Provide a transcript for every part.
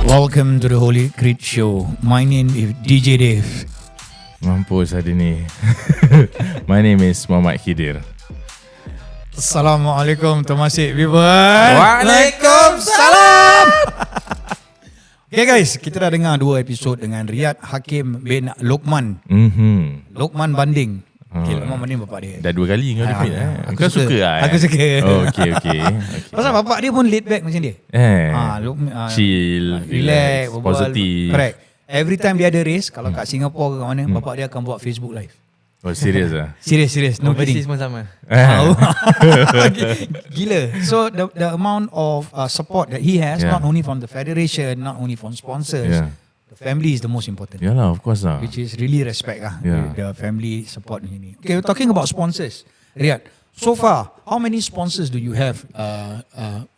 Welcome to the Holy Creed Show. My name is DJ Dave. Mampus hari ni. My name is Muhammad Khidir. Assalamualaikum temasik people. Waalaikumsalam. Okay guys, kita dah dengar 2 episod dengan Riyadh Hakim bin Lokman. Lokman Banding. Okay, Lokman Banding bapak dia. Dah 2 kali kau repeat Aku Kau suka lah. Aku suka. Oh, okay. Pasal bapak dia pun laid back macam dia. Chill, relax, positif. Correct. Every time dia ada race, kalau kat Singapore ke mana, bapak dia akan buat Facebook live. Oh, serius lah. Serius, no kidding. Overseas pun sama. Gila. So the amount of support that he has, Yeah. not only from the federation, not only from sponsors, the family is the most important. Yalah, of course lah. Which is really respect Yeah. the family support ni. Okay, we're talking about sponsors, Riyadh. So far, how many sponsors do you have?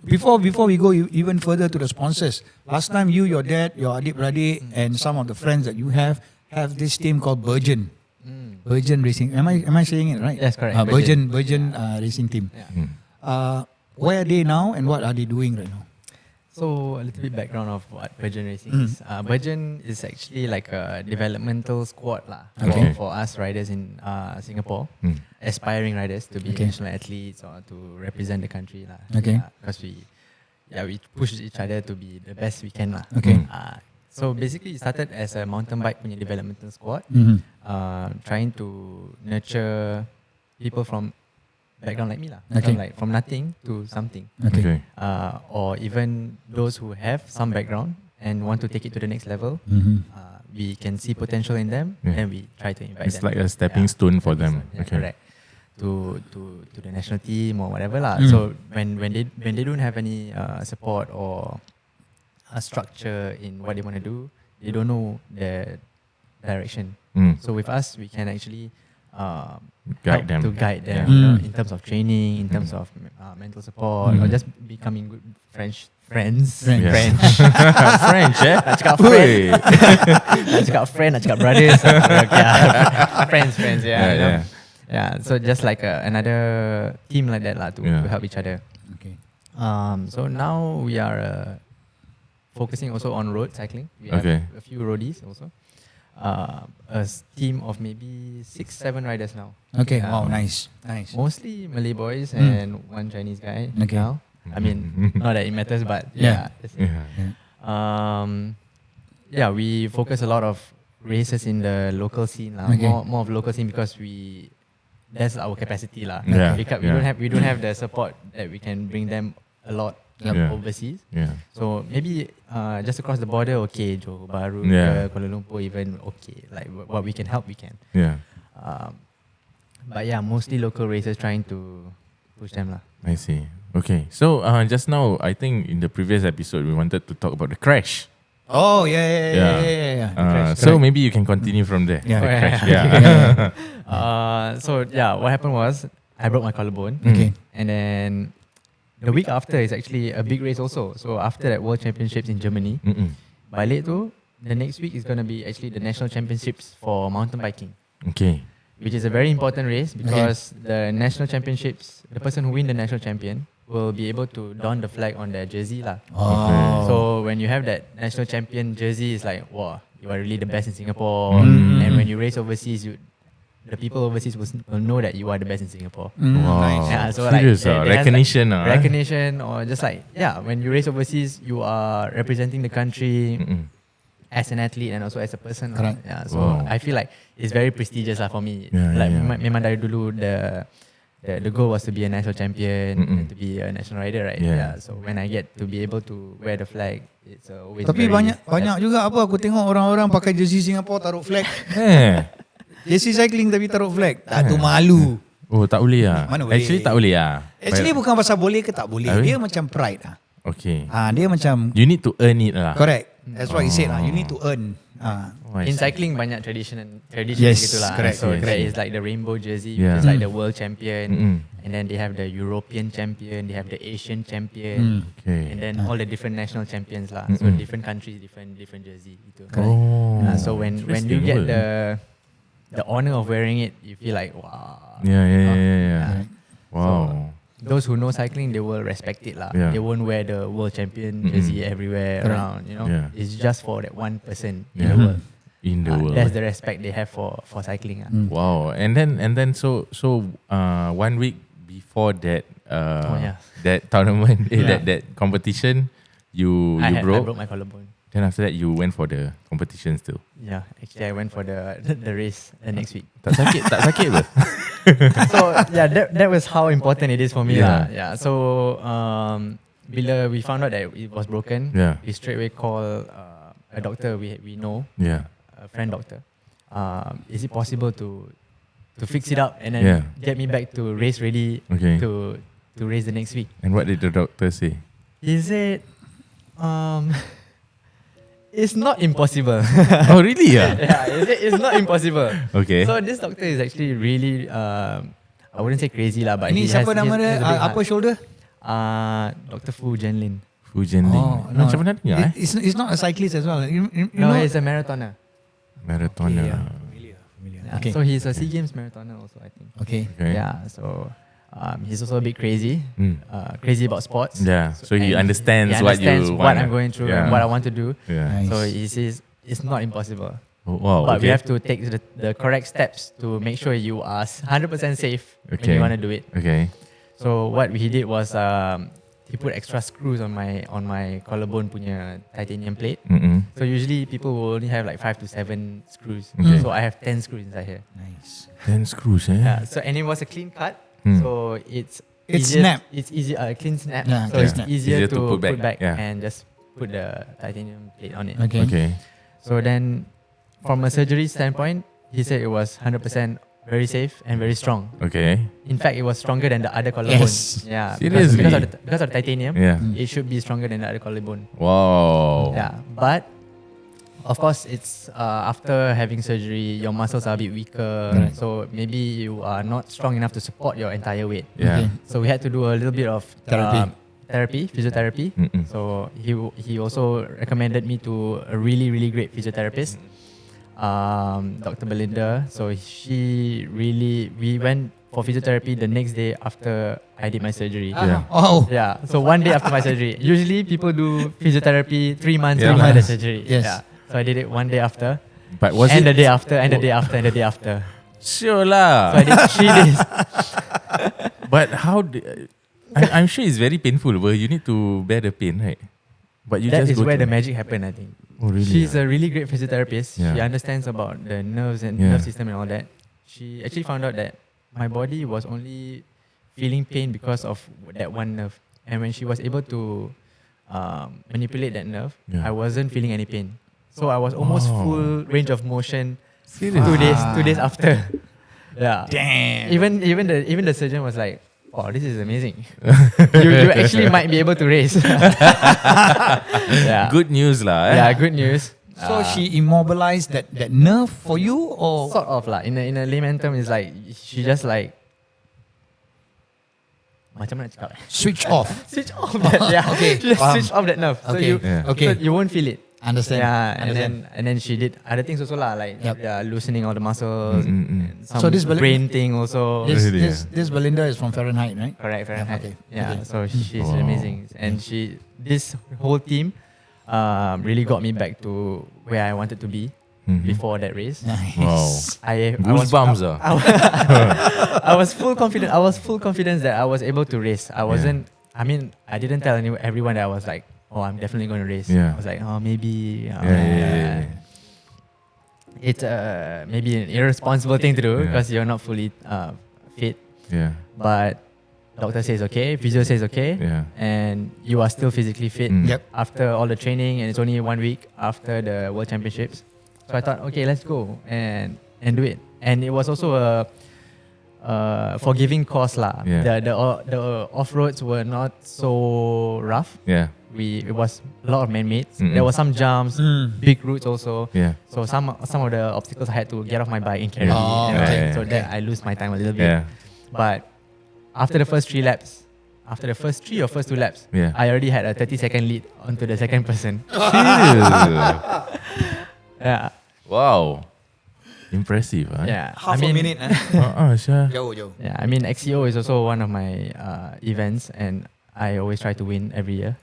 Before we go even further to the sponsors, last time you, your dad, your adik-beradik, and some of the friends that you have this team called Virgin. Virgin Racing. Am I saying it right? Yes, correct. Virgin Racing Team. Yeah. Where are they now and what are they doing right now? So a little bit background of what Virgin Racing is. Virgin is actually like a developmental squad lah for us riders in Singapore, aspiring riders to be national athletes or to represent the country lah. Okay. Because we push each other to be the best we can lah. Okay. So basically it started as a mountain bike punya developmental squad, trying to nurture people from background like me lah. Okay. So like from nothing to something. Okay. Or even those who have some background and want to take it to the next level, we can see potential in them and we try to invite It's them. like a stepping stone for them. Okay. Correct. To the national team or whatever lah. So when they don't have any support or a structure in what they want to do, they don't know the direction. So with us, we can actually Guide help them. to guide them, you know, in terms of training, in terms of mental support, or just becoming good friends. Friends. French. Nak cakap Oi. friend. Nak cakap friend, nak cakap brothers. Friends, yeah. You know? Yeah, so just like another team like that lah to help each other. Okay. So now we are focusing also on road cycling. We have a few roadies also. A team of maybe 6-7 riders now. Okay. Wow, nice. Mostly Malay boys and one Chinese guy now. I mean, not that it matters, but we focus a lot of races in the local scene lah. More of local scene because that's our capacity lah. We don't have the support that we can bring them a lot overseas. So maybe just across the border, okay, Johor Bahru, Kuala Lumpur, even okay. Like what we can help, we can. But yeah, mostly local races trying to push them lah. I see. Okay. So just now, I think in the previous episode, we wanted to talk about the crash. Oh, yeah. So maybe you can continue from there. Yeah. The crash. So what happened was I broke my collarbone. Okay. And then the week after is actually a big race also. So after that World Championships in Germany, by late though, the next week is going to be actually the National Championships for mountain biking. Okay. Which is a very important race because the National Championships, the person who win the National Champion will be able to don the flag on their jersey lah. So when you have that National Champion jersey, it's like, wow, you are really the best in Singapore. And when you race overseas, the people overseas will know that you are the best in Singapore. Wow. Nice. Yeah, so serious, like, recognition. Recognition, or just like, when you race overseas, you are representing the country as an athlete and also as a person. So I feel like it's very prestigious for me. Memang dari dulu the goal was to be a national champion and to be a national rider, right? So when I get to be able to wear the flag, it's always. Tapi banyak juga apa aku tengok orang-orang pakai jersey Singapore taruh flag. Jersey cycling tapi taruh flag. Tak tu malu. Oh, tak boleh lah. Mana boleh? Actually tak boleh lah. Actually bukan pasal boleh ke tak boleh. Dia macam pride lah. Okay. Dia macam You need to earn it lah. correct. That's what he said lah. You need to earn. In cycling banyak tradition Yes, gitu lah. correct. So there is like the rainbow jersey, which is like the world champion, and then they have the European champion, they have the Asian champion, and then all the different national champions lah. So different countries, different jersey gitu. So when you get the honor of wearing it, you feel like wow. Yeah. Wow. those who know cycling, they will respect it lah. Yeah. They won't wear the world champion jersey everywhere Correct. around. You know, Yeah. it's just for that one person in Yeah. the world. In the world. That's the respect they have for cycling. Wow. And then so 1 week before that that tournament, that competition, you I broke. broke my collarbone. Then after that you went for the competition still. Yeah, actually I went for the race the next week. Tak sakit ke? So yeah, that was how important it is for me Yeah. lah. Yeah. So bila we found out that it was broken, Yeah. we straight away call a doctor we know, Yeah. a friend doctor. Is it possible to fix it up and then Yeah. get me back to race ready Okay. to race the next week? And what did the doctor say? He said, it's not impossible. Oh really? Yeah. Yeah, it's not impossible. Okay. So this doctor is actually really, I wouldn't say crazy lah, but Ini he has, siapa nama he dia? has a big Apa heart. shoulder? Dr. Fu Jianlin. Fu Jianling. no. Macam mana dengar It's not a cyclist as well. You No, know? he's a marathoner. Marathoner. Yeah. Yeah. Okay. So he's a SEA Games marathoner also, I think. Okay. Okay. Yeah. So he's also a bit crazy. Mm. Crazy about sports. Yeah. So he and understands he what understands you what want. I'm going through Yeah. and what I want to do. Yeah. Nice. So he says it's not impossible. Oh, wow. But okay. we have to take the correct steps to make sure you are 100% safe when Okay. you want to do it. Okay. So what he did was he put extra screws on my collarbone punya titanium plate. Mm-mm. So usually people will only have like 5 to 7 screws. Okay. So I have 10 screws inside here. Nice. 10 screws, eh? Yeah. So and it was a clean cut. Hmm. So it's It's easier, snap. It's easy clean snap. Yeah, so clean it's snap. easier, to put back, yeah. and just put the titanium plate on it. Okay. Okay. So then from a surgery standpoint, he said it was 100% very safe and very strong. Okay. In fact, it was stronger than the other collarbone. Yes. Yeah. Seriously? Because of the titanium, Yeah. it should be stronger than the other collarbone. Wow. Yeah. But of course, it's after having surgery, your muscles are a bit weaker. Right. So maybe you are not strong enough to support your entire weight. Yeah. Okay. So we had to do a little bit of physiotherapy. Mm-mm. So he also recommended me to a really, really great physiotherapist, Dr. Belinda. So we went for physiotherapy the next day after I did my surgery. Yeah. Oh. Yeah, so one day after my surgery. Usually people do physiotherapy 3 months Yeah. after the surgery. Yes. Yeah. So I did it one day after, But was and it the day after, and the day after, and the day after. sure lah? So I did 3 days. But how? I'm sure it's very painful. But you need to bear the pain, right? But you That just is go where to- the magic happened, I think. Oh really? She's a really great physiotherapist. Yeah. She understands about the nerves and Yeah. nerve system and all that. She actually found out that my body was only feeling pain because of that one nerve. And when she was able to manipulate that nerve, Yeah. I wasn't feeling any pain. So I was almost Wow. full range of motion. Serious? 2 days after. Yeah. Damn. Even the surgeon was like, "Oh, this is amazing. you actually might be able to race." Yeah. Good news lah. Yeah, good news. So she immobilized that nerve for you, or Sort of lah. In a layman term, is like she just like macam mana cakap? switch off? Switch off that. Yeah. Okay, She just faham. switch off that nerve. So Okay, you Yeah. okay. so you won't feel it. Understand? Yeah. Understand. And then she did other things also lah, like Yep. loosening all the muscles. And some So this brain thing also. This, Really, this Belinda is from Fahrenheit, right? Correct. Okay. Yeah. Okay. So she's Wow. amazing, and this whole team really got me back to where I wanted to be before that race. Nice. Wow. Goosebumps ah. I was full confident. I was full confidence that I was able to race. I wasn't. I mean, I didn't tell everyone that I was like, "Oh, I'm definitely going to race." Yeah. I was like, "Oh, maybe." Yeah. It's maybe an irresponsible thing to do Yeah. because you're not fully fit. Yeah. But doctor says okay, physio says okay, Yeah. and you are still physically fit Yep. after all the training, and it's only 1 week after the World Championships. So I thought, okay, let's go and do it. And it was also a forgiving course lah. Yeah. The off roads were not so rough. Yeah. It was a lot of man-made. Mm-mm. There were some jumps, big routes also. Yeah. So some of the obstacles I had to get off my bike and carry. Oh, and okay. So that I lose my time a little bit. Yeah. But after the first 3 laps, after the first 3 or first 2 laps, Yeah. I already had a 30-second lead onto the second person. Serious? Yeah. Wow. Impressive. Yeah, Half a minute. Sure. Jauh. Yeah, I mean XCO is also one of my events, and I always try to win every year.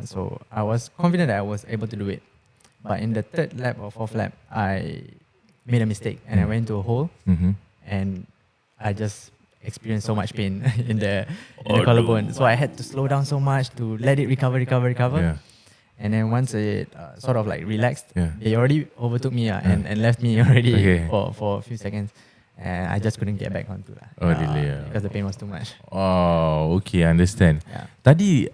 So I was confident that I was able to do it, but in the third lap or fourth lap, I made a mistake and I went to a hole, and I just experienced so much pain in the collarbone. So I had to slow down so much to let it recover. Yeah. And then once it sort of like relaxed, Yeah. they already overtook me and left me already Okay. for a few seconds. And I just couldn't get back onto that. Oh, really? Because the pain was too much. Oh, okay, I understand. Yeah. Tadi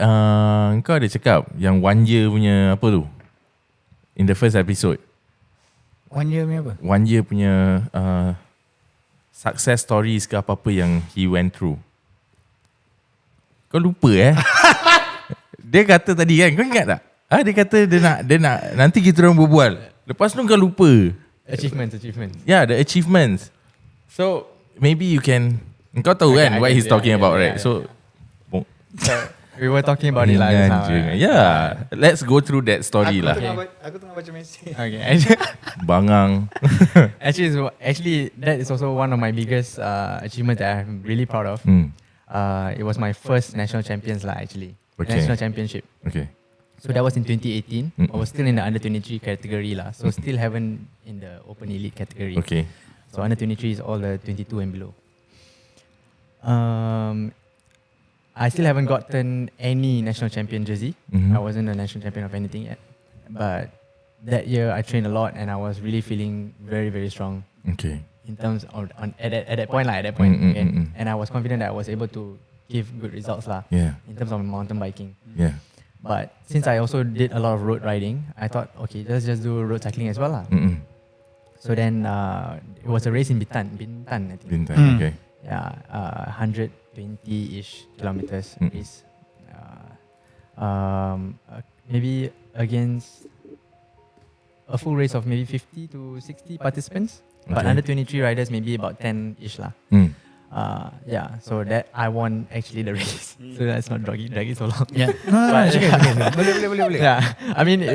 kau ada cakap yang 1 year punya apa tu? In the first episode. 1 year punya apa? 1 year punya success stories ke apa-apa yang he went through. Kau lupa Dia kata tadi kan, kau ingat tak? Dia kata dia nak nanti kita orang berbual. Lepas tu kau lupa. Achievements. Yeah, the achievements. So maybe you can, kau tahu kan what he's talking about, right? So we were talking about it lah. Yeah, let's go through that story lah. Aku tengah baca mesej. Okay. Bangang. Actually, that is also one of my biggest achievements that I'm really proud of. It was my first national champions lah, actually. Okay. National championship. Okay. So that was in 2018. I was still in the under 23 category lah. So still haven't in the open elite category. Okay. So under 23 is all the 22 and below. I still haven't gotten any national champion jersey. I wasn't a national champion of anything yet. But that year I trained a lot and I was really feeling very, very strong. Okay. In terms of at that point lah, okay? And I was confident that I was able to give good results lah. Yeah. In terms of mountain biking. Yeah. But since I also did a lot of road riding, I thought, okay, let's just do road cycling as well lah. So then it was a race in Bintan, I think. Bintan, okay. Yeah, 120-ish kilometers race. Maybe against a full race of maybe 50 to 60 participants. But under 23 riders, maybe about 10-ish lah. Yeah, so that I won actually the race. So that's not drag it so long. Yeah. No, it's okay. Boleh. Yeah, I mean,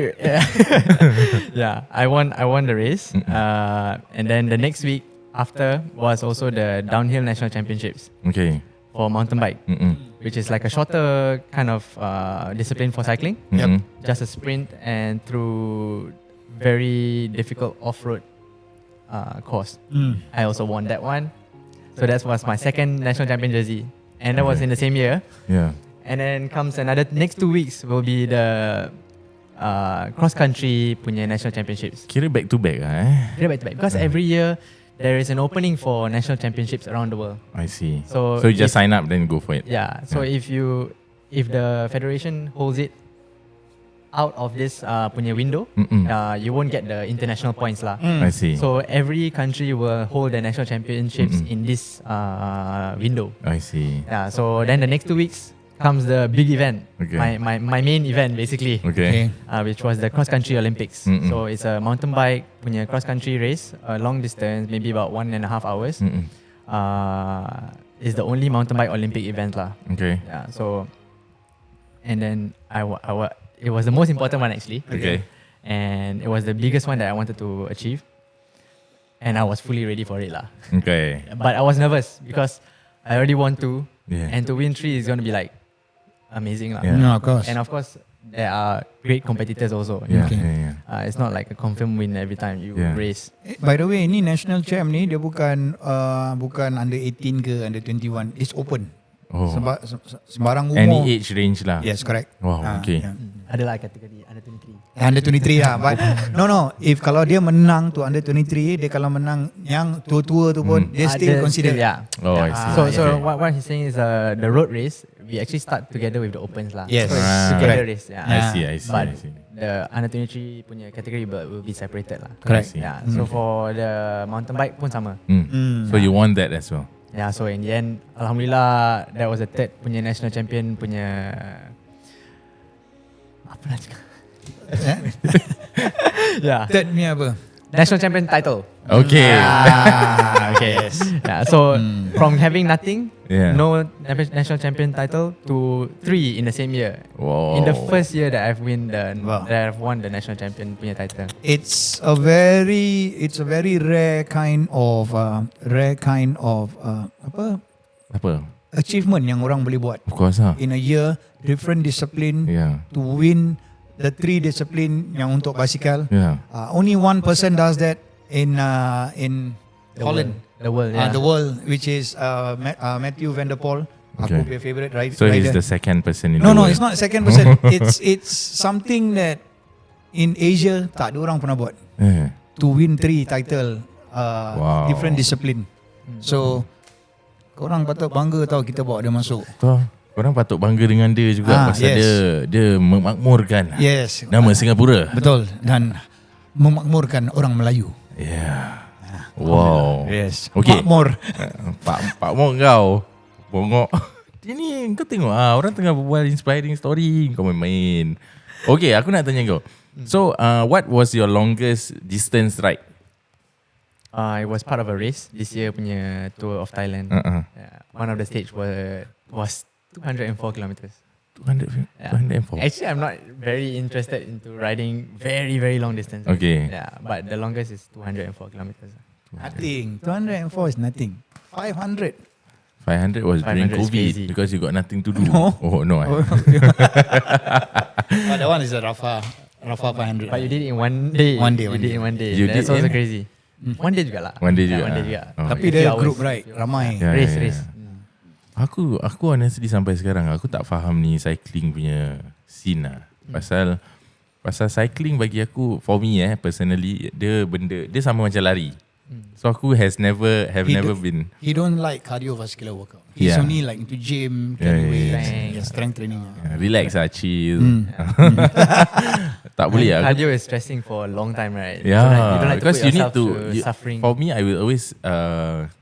yeah, I won the race. And then the next week after was also the downhill national championships. Okay. For mountain bike, which is like a shorter kind of discipline for cycling. Yep. Just a sprint and through very difficult off-road course. I also won that one. So that was my second national champion jersey. And that was in the same year. Yeah. And then comes another, next 2 weeks will be the cross-country punya national championships. Kira back to back Kira back to back. Because every year, there is an opening for national championships around the world. I see. So you just sign up then go for it. Yeah. So if the federation holds it out of this punya window, you won't get the international points lah. I see. So every country will hold the national championships in this window. I see. Yeah. So then the next 2 weeks comes the big event. Okay. My main event basically. Okay. Which was the cross country Olympics. So it's a mountain bike punya cross country race, a long distance, maybe about 1.5 hours. It's the only mountain bike Olympic event lah. Okay. Yeah. So, and then it was the most important one actually. Okay. And it was the biggest one that I wanted to achieve. And I was fully ready for it lah. Okay. But I was nervous because I already won 2. Yeah. And to win 3 is going to be like amazing lah. Yeah. No, of course. And of course, there are great competitors also. Yeah. Okay. Yeah. It's not like a confirmed win every time you race. By the way, ni national champ ni dia bukan under 18 ke under 21. It's open. Oh. Sembarang umur. Any age range lah. Yes, correct. Wow. Okay. Yeah. Adalah kategori under 23. Under 23 lah. But no. If kalau dia menang tu under 23, dia kalau menang yang tua-tua tu pun, dia still consider. Yeah. Oh, I see. So what he's saying is the road race, we actually start together with the opens lah. Yes. So it's together race. Yeah. I see. But I see. the under 23 punya category will be separated lah. Correct. Yeah. So for the mountain bike pun sama. So you want that as well? Yeah, so in the end, Alhamdulillah, that was the third punya national champion punya apa nak cakap? Yeah. Third ni apa? national champion title. Okay. Okay. Yeah, so from having nothing, Yeah. no national champion title to 3 in the same year. Wow. In the first year that I've won Wow. the national champion punya title. It's a very rare kind of Apa? achievement yang orang boleh buat Of course lah. in a year, different discipline Yeah. to win the 3 discipline yang untuk basikal. Yeah. Only one person does that in Holland. The world, yeah. The world, which is Matthew Van der Poel. Okay. Aku punya favorite rider. So he's the second person in No, the world. it's not second person. it's something that in Asia tak ada orang pernah buat. Yeah. To win 3 title, Wow. different discipline. So korang patut bangga tau kita bawa dia masuk. Betul. Korang patut bangga dengan dia juga pasal yes. dia memakmurkan Yes. nama Singapura. Betul, dan memakmurkan orang Melayu. Yeah. Wow. Yes. Okay. Makmur. Pak Mok kau bongok. Dia ni kau tengok orang tengah berbual inspiring story, kau main-main. Okay, aku nak tanya kau. So, what was your longest distance ride? It was part of a race this year punya tour of Thailand. Yeah, one of the stage was 204 kilometers. 204. Actually, I'm not very interested into riding very, very long distance. Okay. Yeah, but the longest is 204 kilometers. Nothing. 204 is nothing. 500. 500 was during 500 is COVID crazy. because you got nothing to do. No. Oh, no. That one is a Rafa 500. But you did it in one day. One day, You one did day. it in one day. You That's did also in- crazy. One day juga lah. One day juga. Yeah, one day juga. Oh. Tapi A dia few hours. group ride, ramai. Yeah. Race. Aku honestly sampai sekarang aku tak faham ni cycling punya scene lah. Pasal cycling bagi aku, for me personally, dia sama macam lari. So aku never been. He don't like cardiovascular workout. He's Yeah. only like into gym, Yeah, carry yeah, weights, yeah. strength training. Relax lah, chill. Tak boleh lah. Cardio is stressing for a long time, right? Yeah, So, like, you don't like because to you put need yourself to. through suffering. For me, I will always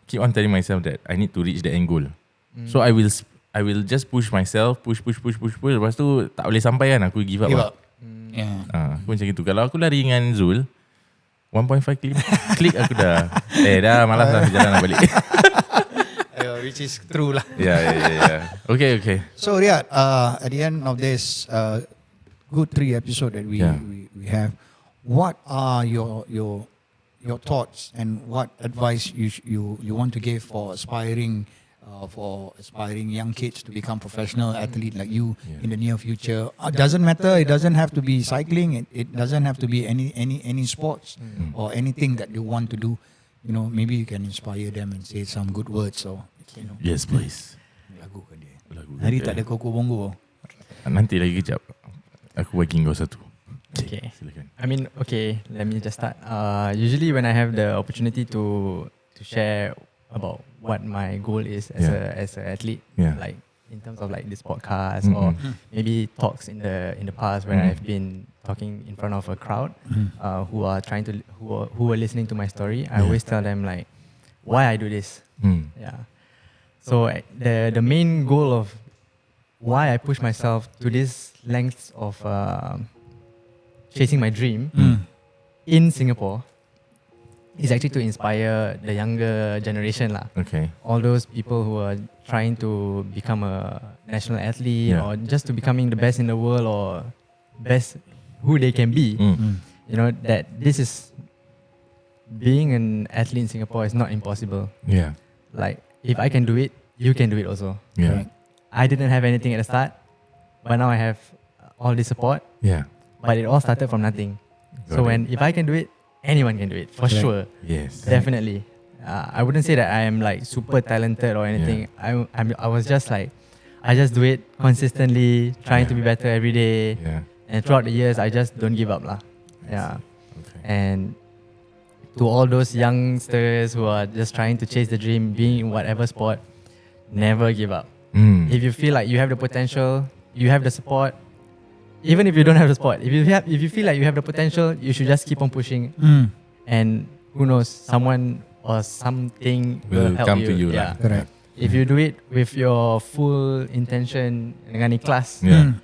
keep on telling myself that I need to reach the end goal. So I will just push myself, push. Lepas tu tak boleh sampai kan, aku give up. Give lah. up. Yeah. Aku macam gitu. Kalau aku lari dengan Zul 1.5 klik aku dah malas lah jalan nak balik. Which is true lah. Yeah. Okay. So Riyadh, at the end of this good 3 episode that we have, what are your thoughts and what advice you want to give for aspiring young kids to become professional athlete like you in the near future? Doesn't matter. It doesn't have to be cycling. It doesn't have to be any sports or anything that you want to do. You know, maybe you can inspire them and say some good words or you know. Yes, please. Lagu ke dia. Lagu Hari ke tak ada koko bongo. Nanti lagi kejap. Aku bagi kau satu. Okay. Silakan. I mean, okay, let me just start. Usually when I have the opportunity to share about what my goal is as an athlete, like in terms of like this podcast or maybe talks in the past when I've been talking in front of a crowd who are listening to my story, I always tell them like why I do this. Yeah. So the main goal of why I push myself to this lengths of chasing my dream in Singapore is actually to inspire the younger generation lah. Okay. All those people who are trying to become a national athlete or just to becoming the best in the world or best who they can be. You know, that this is being an athlete in Singapore is not impossible. Yeah. Like if I can do it, you can do it also. Yeah. I didn't have anything at the start, but now I have all this support. Yeah. But it all started from nothing. So if I can do it, anyone can do it for sure. Yes. Definitely. I wouldn't say that I am like super talented or anything. I was just like, I just do it consistently, trying to be better every day. Yeah. And throughout the years, I just don't give up lah. Yeah. Okay. And to all those youngsters who are just trying to chase the dream, being in whatever sport, never give up. If you feel like you have the potential, you have the support. Even if you don't have the support, if you feel like you have the potential, you should just keep on pushing. And who knows, someone or something will help come you. to you Yeah. lah. Correct. If you do it with your full intention dengan ikhlas, Yeah.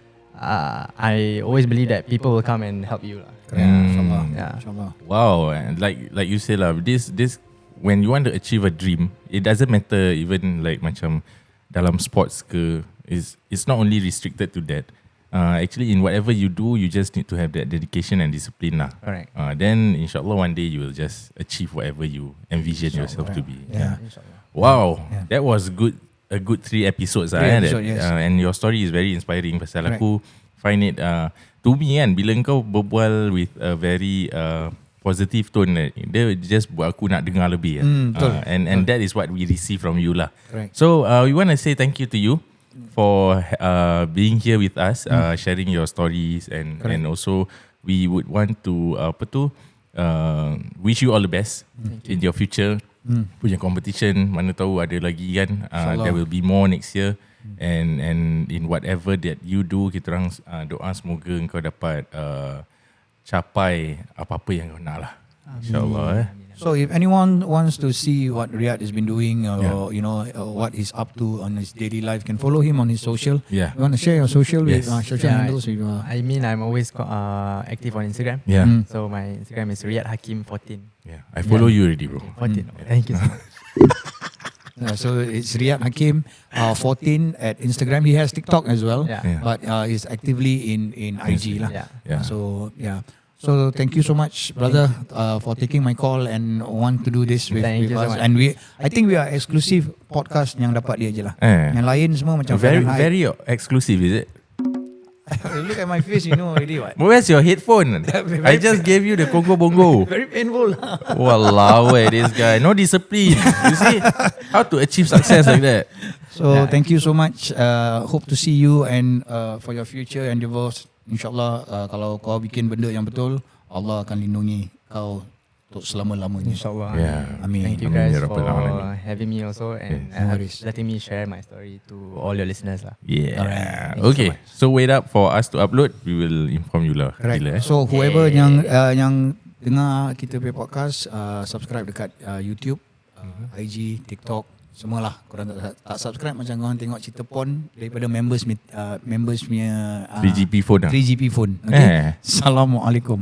I always believe that people will come and help you lah. From a Yeah. InsyaAllah. Wow, and like you say lah, this when you want to achieve a dream, it doesn't matter even like macam dalam sports ke, it's not only restricted to that. Actually, in whatever you do, you just need to have that dedication and discipline lah. Correct. Then insyaAllah one day you will just achieve whatever you envision yourself to be. Yeah. Wow, Yeah. that was a good 3 episodes lah. 3 episode, yes. And your story is very inspiring. Pasal Correct. aku find it to me kan, bila kau berbual with a very positive tone, dia just buat aku nak dengar lebih. Betul. And that is what we receive from you lah. Correct. So we want to say thank you to you for being here with us, sharing your stories, and also we would want to wish you all the best in your future punya competition. Mana tahu ada lagi kan, there will be more next year, and in whatever that you do, kita orang doa semoga engkau dapat capai apa-apa yang kau nak lah, insyaAllah. So if anyone wants to see what Riyadh has been doing, or what he's up to on his daily life, can follow him on his social. Yeah. You want to share your social with Yes. social Yeah, handles? With, I mean, I'm always active on Instagram. Yeah. So my Instagram is Riyadh Hakim 14. Yeah, I follow you already, bro. 14. Thank you so much. so it's Riyadh Hakim 14 at Instagram. He has TikTok as well, Yeah. but he's actively in IG lah. Yeah. So yeah. So thank you so much, brother, for taking my call and want to do this with Thank you so us. much. And I think we are exclusive podcast yang dapat dia je lah. Eh. Yang lain semua macam Very Fahrenheit. very exclusive, is it? Look at my face, you know already what. Where's your headphone? I just gave you the Congo Bongo. Very painful lah. Walao, this guy no discipline. You see how to achieve success like that. So thank you so much. Hope to see you and for your future endeavours. InsyaAllah kalau kau bikin benda yang betul, Allah akan lindungi kau untuk selama-lamanya. InsyaAllah. Yeah. Amin. Thank you Amin, guys ya for Rabbal Alamin. having me also and no worries. letting me share my story to all your listeners lah. Yeah. Alright. Thank you Okay. So wait up for us to upload. We will inform you lah. Correct. Bila, So whoever yang dengar kita punya podcast, subscribe dekat YouTube, IG, TikTok, semualah. Korang tak subscribe macam korang tengok cerita pon daripada members punya 3GP phone lah. 3GP phone. Okay. Assalamualaikum.